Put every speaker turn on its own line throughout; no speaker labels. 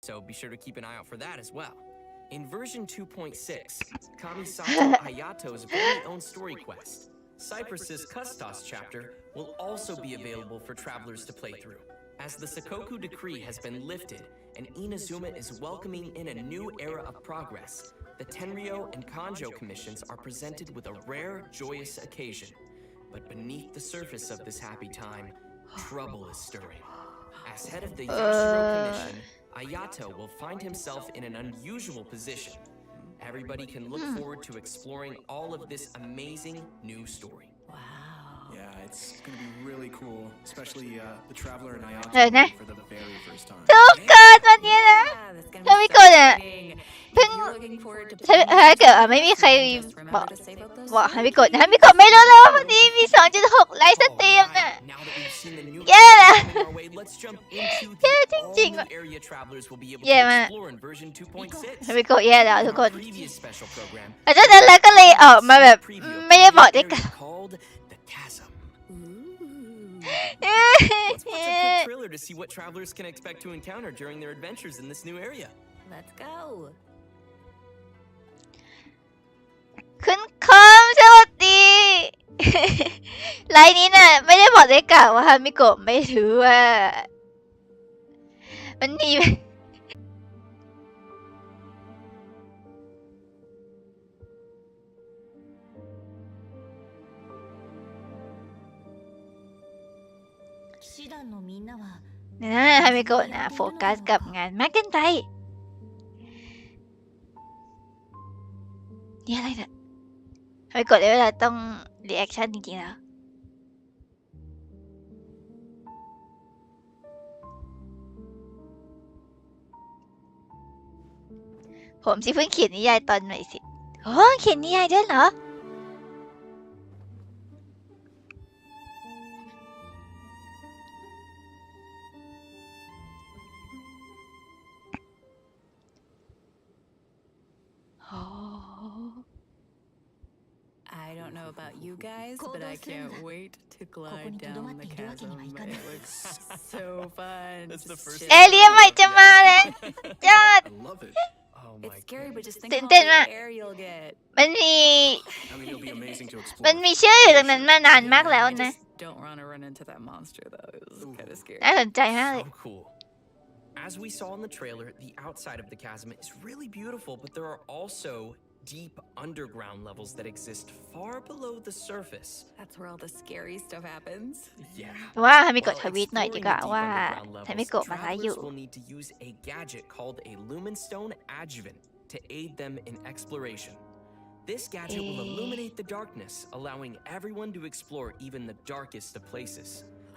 so be sure to keep an eye out for that as well. In version 2.6, Kamisato Hayato's very own story quest, Cypress's Custos chapter, will also be available for travelers to play through. As the Sakoku decree has been lifted and Inazuma is welcoming in a new era of progress, the Tenryo and Kanjo commissions are presented with a rare, joyous occasion. But beneath the surface of this happy time, trouble is stirring. As head of the Yashiro Commission, Ayato will find himself in an unusual position. Everybody can look forward to exploring all of this amazing new story.
Wow.
Yeah, it's gonna be really cool, especially the Traveler and Ayato for the very first time.
ทุกคนวันนี้นะ ถ้าไม่กดอ่ะเพิ่งถ้าเกิดไม่มีใครบอกให้ไม่กดนะไม่กดไม่รู้เลยว่าวันนี้มี 2.6 ไลฟ์สตรีมน่ะแย่นะแย่จริงๆว่ะแย่มากไม่กดแย่แล้วทุกคนอาจจะนั้นแล้วก็เลยออกมาแบบไม่ได้บอกได้กัน
Let's watch a quick trailer to see what travelers can expect to encounter during their adventures in this new area.
Let's go.
คุณคอมสวัสดี ไลน์นี้น่ะไม่ได้บอกได้กล่าวว่าฮามิโกะไม่ถือว่ามันมีนะฮามิโกะนะโฟกัสกับงานมากเกินไปนี่อะไรเนี่ยฮามิโกะได้เวลาต้องรีแอคชั่นจริงๆแล้วผมสิเพิ่งเขียนนิยายตอนหน่อยสิโอ้เขียนนิยายด้วยเหรอ
I don't know about you guys, but I can't wait to glide down the chasm. It looks so fun.
That's the first
เอเลียใหม่จะมาแล้วยอด
I love it.
It's scary, but just think
ตื่น
of
เต้น
all
มาก
the air you'll get.
มันมี
I mean, it'll be amazing to explore.
มันมีชื่ออยู่ตรงนั้นมานานมากแล้วนะ
Don't want to run into that monster though. It was kind of scary.
น่าสนใจมากเลย
So cool. As we saw in the trailer, the outside of the chasm is really beautiful, but there are also deep underground levels that exist far below the surface.
That's where all the scary stuff happens.
Yeah.
ว่าฮามิโกะ
While
ทวีตหน่อยดีกว่า
exploring the deep
ว่า
underground
ฮามิ
levels,
โกะมาไลฟ์อยู่
travelers will need to use a gadget called a Lumenstone Adjuvant to aid them in exploration. This gadget will illuminate the darkness, allowing everyone to explore even the darkest of places.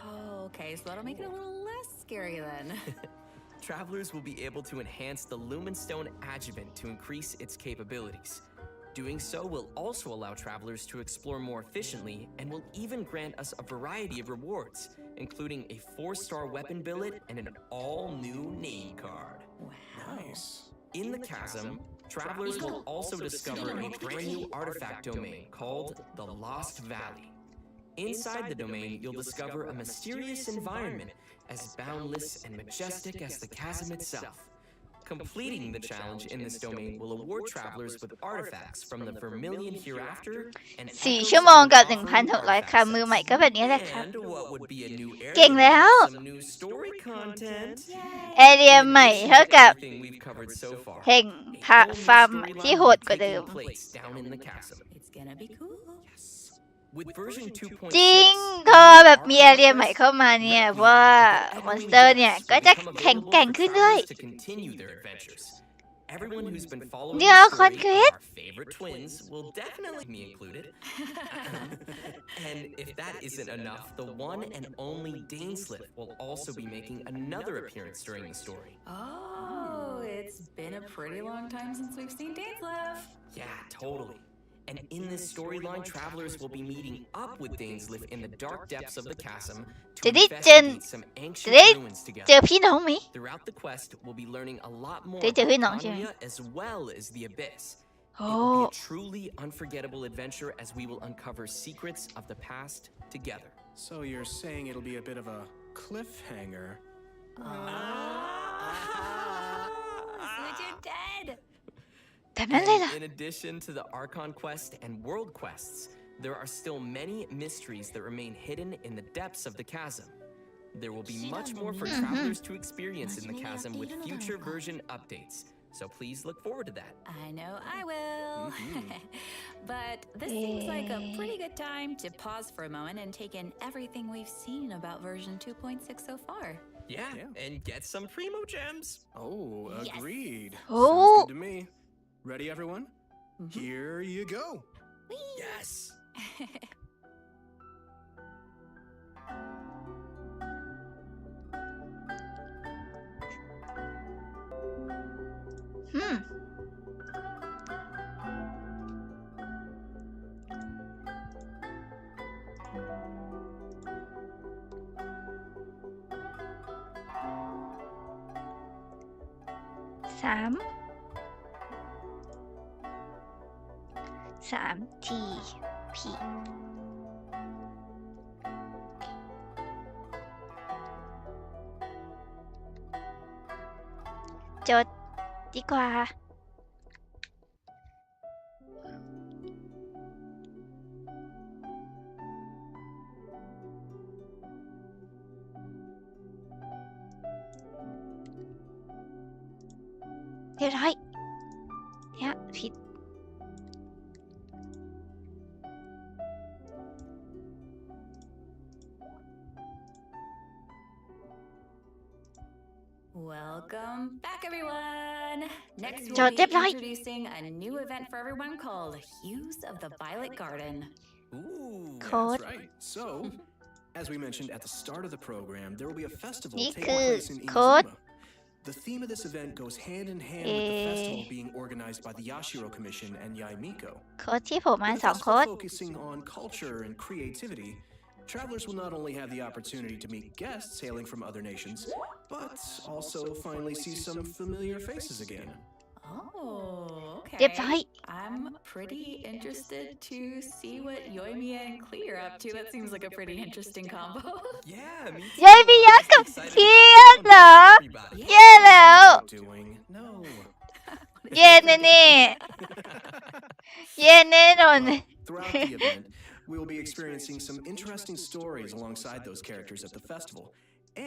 Oh, okay, so that'll make it a little less scary then.
Travelers will be able to enhance the Lumenstone Adjuvant to increase its capabilities. Doing so will also allow travelers to explore more efficiently and will even grant us a variety of rewards, including a 4-star weapon billet and an all-new name card.
Wow.
Nice.
In the chasm, travelers will also discover a brand new artifact domain called the Lost Valley. Inside the domain, you'll discover a mysterious environment as boundless and majestic as the chasm itself. Completing the challenge in this domain will award travelers with artifacts from the Vermilion Hereafter and
4 ชั่วโมงกับ 1,600 คำมือใหม่ก็แบบนี้แหละครับ
and what would be a new
เก่งแล้
area
ว
with some new story content.
เอเรียใหม่เท่ากับ
Everything we've covered so far.
แห่งพระฟาร์มที่โหดกว่าเดิม
Taking place down in the chasm.
It's gonna be cool.
With version 2.6,
จริงพอแบบมีเอเรียใหม่เข้ามาเนี่ยว่ามอนสเตอร์เนี่ยก็จะแข็งแกร่งขึ้นด้วย
to continue their adventures. Everyone who's been following
เดี๋ยว
the
คอน
story
ครี
of
ต
our favorite twins will definitely be included. And if that isn't enough, the one and only Dainsliff will also be making another appearance during the story.
Oh, it's been a pretty long time since we've seen Dainsliff.
Yeah, totally. And in this storyline, travelers will be meeting up with Dainsliff in the dark depths of the chasm to
Did it
investigate some ancient ruins
เจอ
together.
พี่น้องไหม
Throughout the quest, we'll be learning a lot more
ได้เจอพี่น้อง
about
ใช่ไหม
Hamilia as well as the Abyss.
โอ้
It will be a truly unforgettable adventure as we will uncover secrets of the past together.
So you're saying it'll be a bit of a cliffhanger?
แบบนั้นเลยเหรอ
In addition to the Archon quest and world quests, there are still many mysteries that remain hidden in the depths of the chasm. There will be much more for travelers to experience in the chasm with future version updates. So please look forward to that.
I know I will. But this seems like a pretty good time to pause for a moment and take in everything we've seen about version 2.6 so far.
Yeah, and get some primo gems.
Oh, agreed.
Oh.
Sounds good to me. Ready, everyone? Here you go.
Yes.
Hmm. Sám TP จดดีกว่า เรียบร้อยเนี่ยผิด
Welcome back, everyone. Next, we'll
จด
be
เรียบร้อย
introducing a new event for everyone called Hues of the Violet Garden.
Ooh.
โค้ด
That's right. So, as we mentioned at the start of the program, there will be a festival
นี่
taking
คือ
place in
โค้ด
Inazuma. The theme of this event goes hand in hand with the festival being organized by the Yashiro Commission and Yai Miko.
โค้ดที่ผมมา
With the
สองโค้ด
festival focusing on culture and creativity, travelers will not only have the opportunity to meet guests hailing from other nations, but also finally see some familiar faces again.
Oh, okay.
เรียบร้อย
I'm pretty interested to see what Yoimiya and Klee are up to. That seems like a pretty interesting combo.
Yeah, me too.
ยายมียักษ์กับ
I'm excited
เทีย
for
นเหรอ
everybody.
แย่แล้ว
Doing no.
แย่แน่ๆแย่แน่นอน
Throughout the event, we will be experiencing some interesting stories alongside those characters at the festival.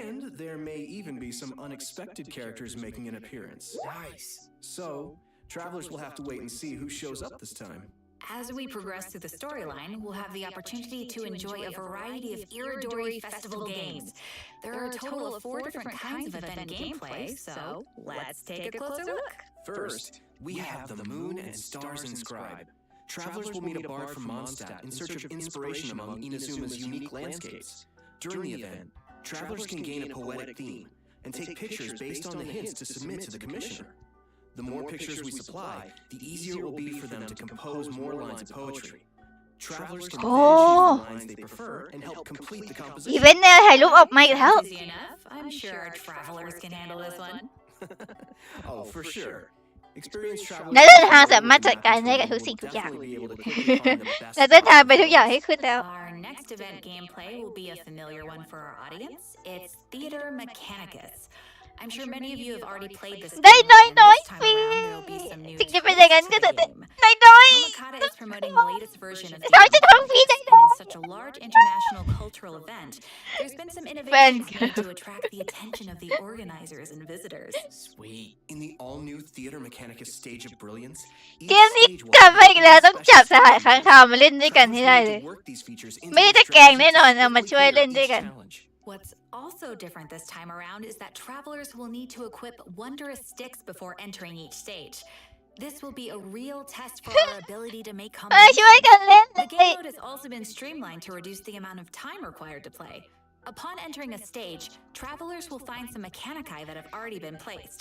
And there may even be some unexpected characters making an appearance.
Nice.
So, travelers will have to wait and see who shows up this time.
As we progress through the storyline, we'll have the opportunity to enjoy a variety of Iridori festival games. There are a total of 4 different kinds of event gameplay, so let's take a closer look.
First, we have the Moon and Stars Inscribe. Travelers will meet a bard from Mondstadt in search of inspiration among Inazuma's unique landscapes. During the event, travelers can gain a poetic theme and take pictures based on the hints to submit to the commissioner. The more pictures we supply, the easier it will be for them to compose more lines of poetry. Travelers can then choose the lines they prefer and help complete the
อี
composition.
เวนต์แนวถ่ายรูปออกมาอีกแล้ว
Easy enough. I'm sure our travelers can handle this one.
Oh, for sure. Experienced travelers
นักเดินทางสามารถจัดการได้กับทุกสิ่งทุกอย่าง
definitely be able to quickly find the best
นักเดินทางไปทุกอย่างให้ขึ้นแล้ว
Our next event gameplay will be a familiar one for our audience. It's Theater Mechanicus. I'm sure many of you have already played this
ได้
game,
น้อย
and
น้อย
this time
ปี
around there will be some new
ถึงจะเป็นอย่างนั้น
twists
ก็
to
จะ
the game.
น้อยน้อย
Hamakata is promoting the latest version of
น้อยจะ
Theater
ทำฟรีได้
Mechanicus,
น้อย
and in such a large international cultural event, there's been some innovations made to attract the attention of the organizers and visitors.
Sweet.
In the all-new Theater Mechanicus stage of brilliance,
เกมนี้กลับมาอีกแล้วต้องจับสหายค้างคาวมาเล่นด้วยกันให้ได้เลย ไม่ได้จะแกล้งแน่นอนเอามาช่วยเล่นด้วยกัน
What's also different this time around is that travelers will need to equip wondrous sticks before entering each stage. This will be a real test for our ability to make
มาช่วย
combinations.
กันเล่น
The game mode has also been streamlined to reduce the amount of time required to play. Upon entering a stage, travelers will find some mechanici that have already been placed.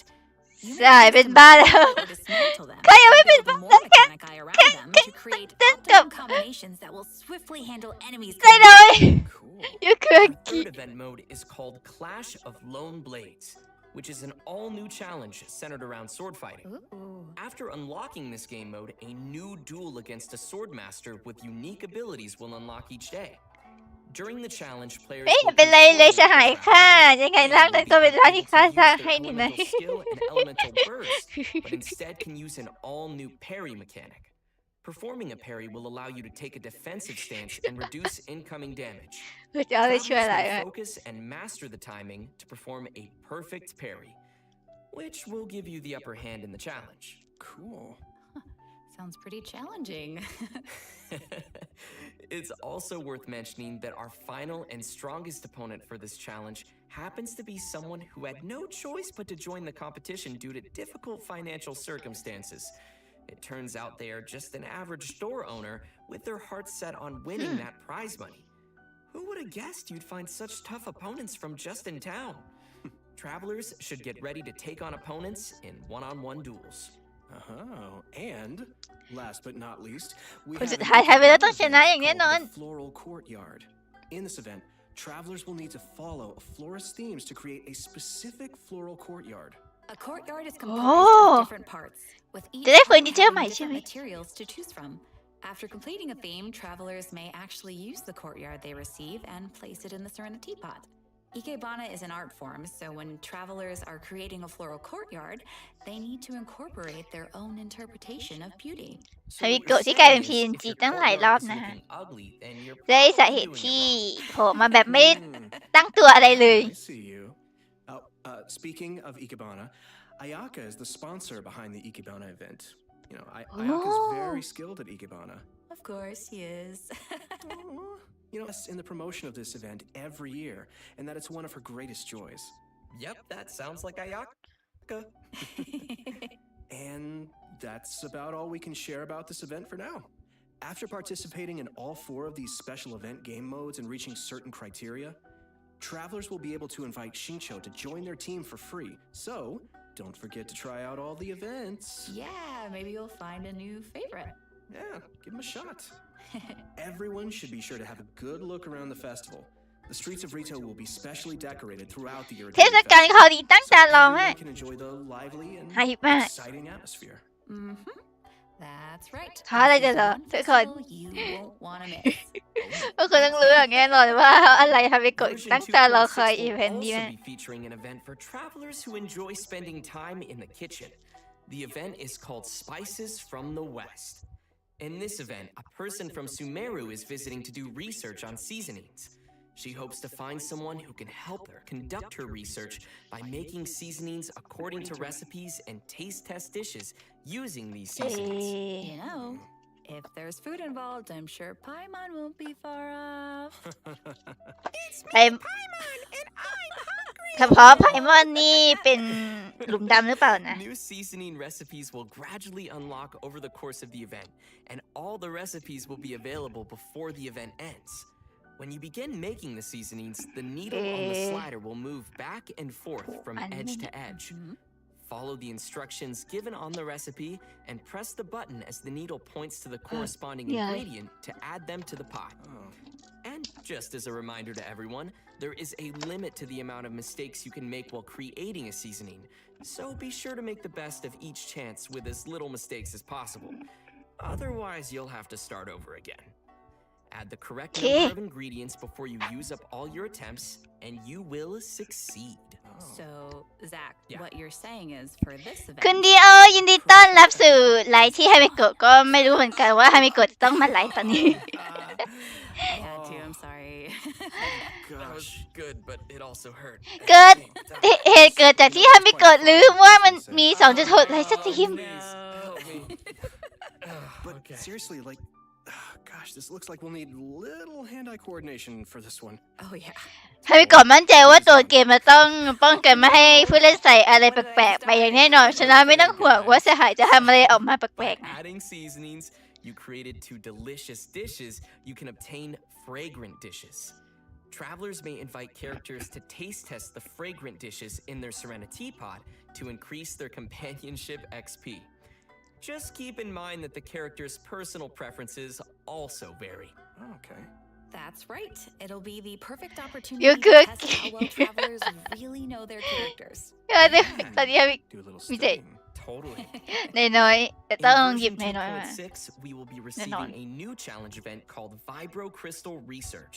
You may
สาย
use
เป็น
them
บ้า
to
แล้ว
or dismantle them,
ใครยังไม่
or
เป็น
build
บ้า
more mechanici around them to create optimum combinations that will swiftly handle enemies.
ใจน้อย
Cool.
อย่าเกิน
Our
กิ
third event mode is called Clash of Lone Blades, which is an all-new challenge centered around sword fighting.
Ooh.
After unlocking this game mode, a new duel against a sword master with unique abilities will unlock each day. During the challenge, players
ไม่
will
เป็นไรเลยส
control
หาย
the
ค่ะ
travelers.
ยังไงร่างนั้นก็เป็นร่างที่ข้าสร้างให้
They
นี่
can
นะ
use their elemental skill and elemental burst, but instead can use an all-new parry mechanic. Performing a parry will allow you to take a defensive stance and reduce incoming damage.
จะเอาไปช่วย
Travelers
อะไร
will focus and master the timing to perform a perfect parry, which will give you the upper hand in the challenge.
Cool.
Sounds pretty challenging.
It's also worth mentioning that our final and strongest opponent for this challenge happens to be someone who had no choice but to join the competition due to difficult financial circumstances. It turns out they are just an average store owner with their hearts set on winning that prize money. Who would have guessed you'd find such tough opponents from just in town? Travelers should get ready to take on opponents in one-on-one duels.
And last but not least, we
คน
have
สุด
an
ท้ายทายไปแล้วต้องช
event
นะอย่างแน่นอน
called the Floral Courtyard. In this event, travelers will need to follow a florist's themes to create a specific floral courtyard.
A courtyard is
Oh.
composed of different parts, with each
จะได้เฟอ
part
ร์นิเจอร์
having
ใหม่ใช่
different
ไหม
materials to choose from. After completing a theme, travelers may actually use the courtyard they receive and place it in the Serenity Pot. Ikebana is an art form, so when travelers are creating a floral courtyard, they need to incorporate their own interpretation of beauty.
So
ฮามิ
what
โกะ
you're
ที่กลายเป็น
saying is,
PNG
if your
ตั้งหลายรอบ
courtyard is
นะฮะ
looking ugly, then you're
ด้วยสา
probably
เหตุ
doing it
ที่
wrong.
โผล่มาแบบไม่ตั้งตัวอะไรเลย
I see you. Speaking of Ikebana, Ayaka is the sponsor behind the Ikebana event. You know, Ayaka is very skilled at Ikebana.
Of course, he is.
You know, in the promotion of this event every year, and that it's one of her greatest joys.
Yep, that sounds like Ayaka.
And that's about all we can share about this event for now. After participating in all 4 of these special event game modes and reaching certain criteria, travelers will be able to invite Shincho to join their team for free. So, don't forget to try out all the events.
Yeah, maybe you'll find a new favorite.
Yeah, give them a shot. Everyone should be sure to have a good look around the festival. The streets of Rito will be specially decorated throughout the year.
เทศกาลเขาดีตั้งตารอมาก
Everyone can enjoy the lively and
ไฮป์มาก
exciting atmosphere.
Mm-hmm. That's right.
ท้าอะไร
This
จะ
is
เหรอ
one
ทุกคน
festival you won't want to miss.
ก็คือต้องรู้อย่างแน่นอนว่าอะไรฮามิโกะ
Version
ตั้งตารอคอย
2.6
อี
will
เวนต์นี้
also
มาก
be featuring an event for travelers who enjoy spending time in the kitchen. The event is called Spices from the West. In this event, a person from Sumeru is visiting to do research on seasonings. She hopes to find someone who can help her conduct her research by making seasonings according to recipes and taste test dishes using these
เอ๊
seasonings.
ะ
You know, if there's food involved, I'm sure Paimon won't be far off.
ไพเฉพาะไพมอนนี่เป็นหลุมดำหรือเปล่านะ
New seasoning recipes will gradually unlock over the course of the event, and all the recipes will be available before the event ends. When you begin making the seasonings, the needle on the slider will move back and forth from edge to edge. Follow the instructions given on the recipe and press the button as the needle points to the corresponding ingredient to add them to the pot. And just as a reminder to everyone, there is a limit to the amount of mistakes you can make while creating a seasoning, so be sure to make the best of each chance with as little mistakes as possible. Otherwise, you'll have to start over again. Add the correct number of ingredients before you use up all your attempts, and you will succeed.
So, Zach,
Yeah.
what you're saying is for this
คุณ
event,
ดีโอยินดีต้อนรับสู่ไลฟ์ที่ฮามิโกะก็ไม่รู้เหมือนกันว่าฮามิโกะจะต้องมาไลฟ์ตอนนี้
I had to, I'm sorry.
That was good, but it also hurt.
เกิดเหตุเกิดจากที่ฮามิโกะลืมว่ามันมี 2.6 ไลฟ์สตรีม
Please help me.
But
Okay.
seriously, like, gosh, this looks like we'll need little hand-eye coordination for this one.
Oh, yeah.
ฮามิโกะมั่นใจว่าตัวเกมมันต้องป้องกันไม่ให้ผู้เล่นใส่อะไรแปลกๆไปอย่างแน่นอนฉะนั้นไม่ต้องห่วงว่าสหายจะทำอะไรออกมาแปล
By
กๆนะ
adding seasonings you created to delicious dishes, you can obtain fragrant dishes. Travelers may invite characters to taste test the fragrant dishes in their Serenity Pod to increase their companionship XP. Just keep in mind that the character's personal preferences also vary.
Okay.
That's right. It'll be the perfect opportunity
You're
to
good.
test how well travelers really know their characters.
ตอนนี้ฮามิ
Do a little
We did.
studying.
Totally.
น้อยๆแต่
In
ต้องหยิบ
version
น้อยๆมา
2.6, we will be receiving a new challenge event called Vibro Crystal Research.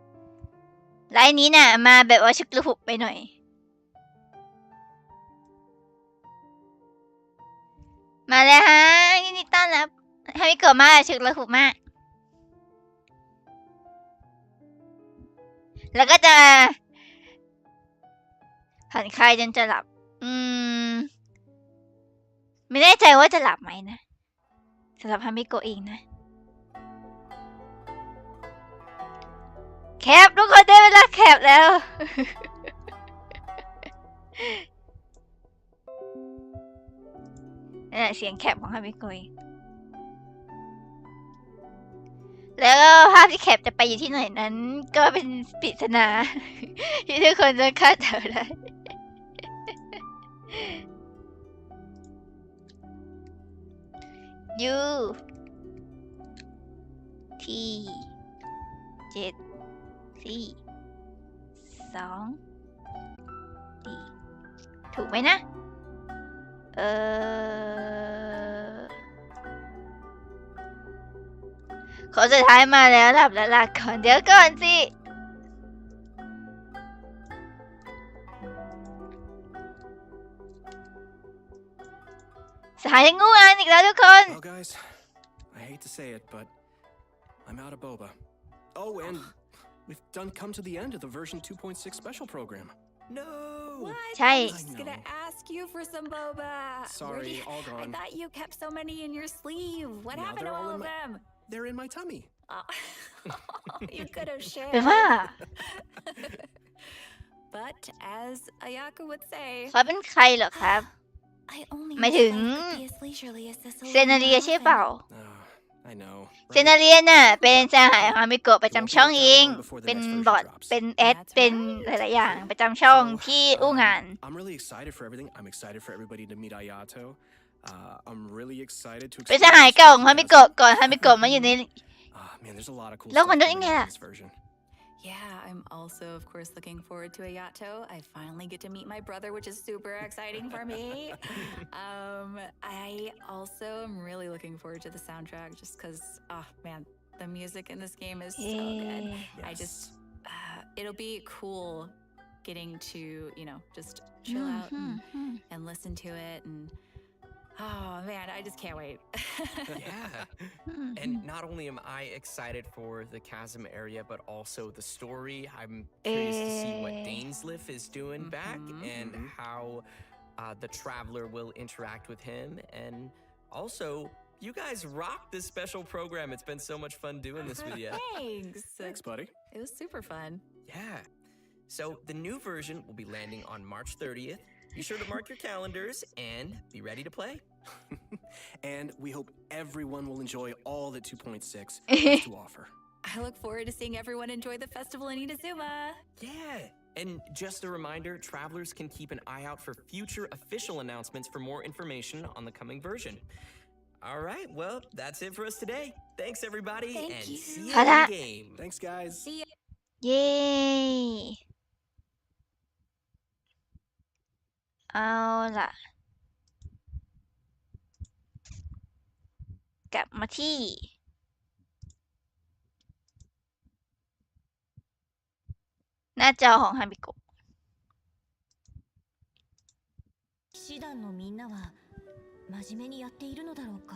ไลน์นี้น่ะมาแบบว่าชุกระหุกไปหน่อยมาแล้วฮะยินดีต้อนรับให้มิโกะมาชุกระหุกมากแล้วก็จะผ่อนคลายจนจะหลับไม่แน่ใจว่าจะหลับไหมนะสำหรับฮามิโกะเองนะแคปทุกคนได้เวลาแคปแล้ว นั่นแหละเสียงแคปของฮามิโกะเองแล้วภาพที่แคปจะไปอยู่ที่ไหนนั้นก็เป็นปริศนา ที่ทุกคนจะคาดเดาได้ยูที7 4 2 4ถูกไหมนะขอสุดท้ายมาแล้วหลับแล้วลาก่อนเดี๋ยวก่อนสิสายยังงูอ่านอีกแล้วทุกคน
Well, guys, I hate to say it, but I'm out of boba. Oh, and we've come to the end of the version 2.6 special program.
No.
What?
ใช่
I was just gonna ask you for some boba.
Sorry, all
I
gone.
thought you kept so many in your sleeve. What
Now
happened to
they're all
all
in
of them?
They're in my tummy.
Oh. You could have
แปล
shared.
ว่า
But as Ayaka would say,
เขาเป็นใครเหรอครับ
I only
หมายถึง
wish life could be as leisurely as this
เซนาเรียใช่เปล่า
I know.
เซนาเรียน่ะเป็นสหายของฮามิโกะประจำช่องเองเป็นบอทเป็นแอดเป็นหลายๆอย่างประจำช่องที่อู้งาน
I'm really excited for everything. I'm excited for everybody to meet Ayato. I'm really excited to
เป็นสหายเก่าของฮามิโกะก่อนฮามิโกะมาอยู่ใน
Man, there's a lot of cool
แล้ว
stuff
มันได้
coming
ไง
out
ล่ะ
of this version.
Yeah, I'm also, of course, looking forward to Ayato. I finally get to meet my brother, which is super exciting for me. I also am really looking forward to the soundtrack just because, oh man, the music in this game is so good. I just, it'll be cool getting to, just chill out and listen to it. And oh man, I just can't wait.
Yeah. And not only am I excited for the chasm area, but also the story. I'm curious to see what Dainsliff is doing back and how the traveler will interact with him. And also, you guys rocked this special program. It's been so much fun doing this with you.
Thanks.
Thanks, buddy.
It was super fun.
Yeah. So the new version will be landing on March 30th. Be sure to mark your calendars and be ready to play.
And we hope everyone will enjoy all that 2.6 has to offer.
I look forward to seeing everyone enjoy the festival in Inazuma.
Yeah. And just a reminder, travelers can keep an eye out for future official announcements for more information on the coming version. All right, well, that's it for us today. Thanks, everybody,
Thank
and
you.
see you in
Tada.
the game.
Thanks, guys.
See ya.
เย้เอาล่ะกลับมาที่หน้าจอของฮามิโกะ
騎士団のみんなは真面目にやっているのだろうか。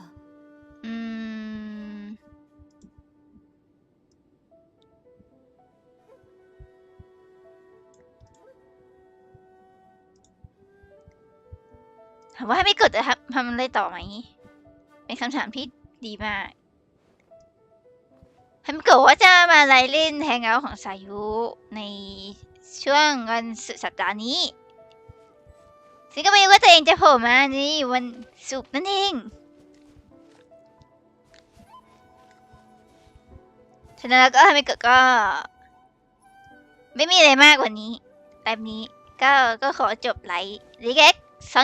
ถามว่าฮามิโกะจะทำอะไรต่อไหมเป็นคำถามที่ดีมากฮามิโกะว่าจะมาไลฟ์เล่นแฮงเอาท์ของสายุในช่วงวันสุดสัปดาห์นี้ซึ่งก็ไม่รู้ว่าตัวเองจะโผล่มาในวันศุกร์นั่นเองฉะนั้นแล้วก็ฮามิโกะก็ไม่มีอะไรมากกว่านี้ไลฟ์นี้ก็ขอจบไลฟ์รีแคป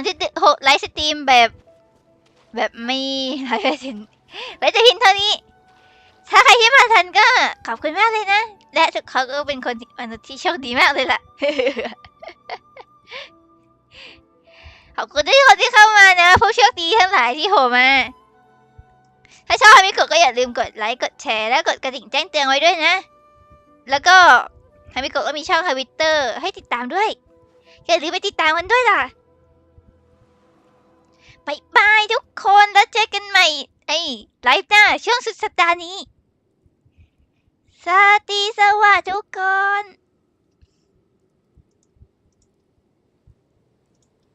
2.6 ไลฟ์สตรีมแบบไม่ไลฟ์ไว้จะพินเท่านี้ถ้าใครที่มาทันก็ขอบคุณมากเลยนะและเขาก็เป็นคนมนุษย์ที่โชคดีมากเลยล่ะ ขอบคุณทุกคนที่เข้ามานะผู้โชคดีทั้งหลายที่โผล่มาถ้าชอบฮามิโกะก็อย่าลืมกดไลค์กดแชร์และกดกระดิ่งแจ้งเตือนไว้ด้วยนะแล้วก็ ฮามิโกะก็มีช่องทวิตเตอร์ให้ติดตามด้วยอย่าลืมไปติดตามกันด้วยล่ะบายบายทุกคนแล้วเจอกันใหม่ไลฟ์หน้าช่วงสุดสัปดาห์นี้สวัสดีสวัสดีทุกคน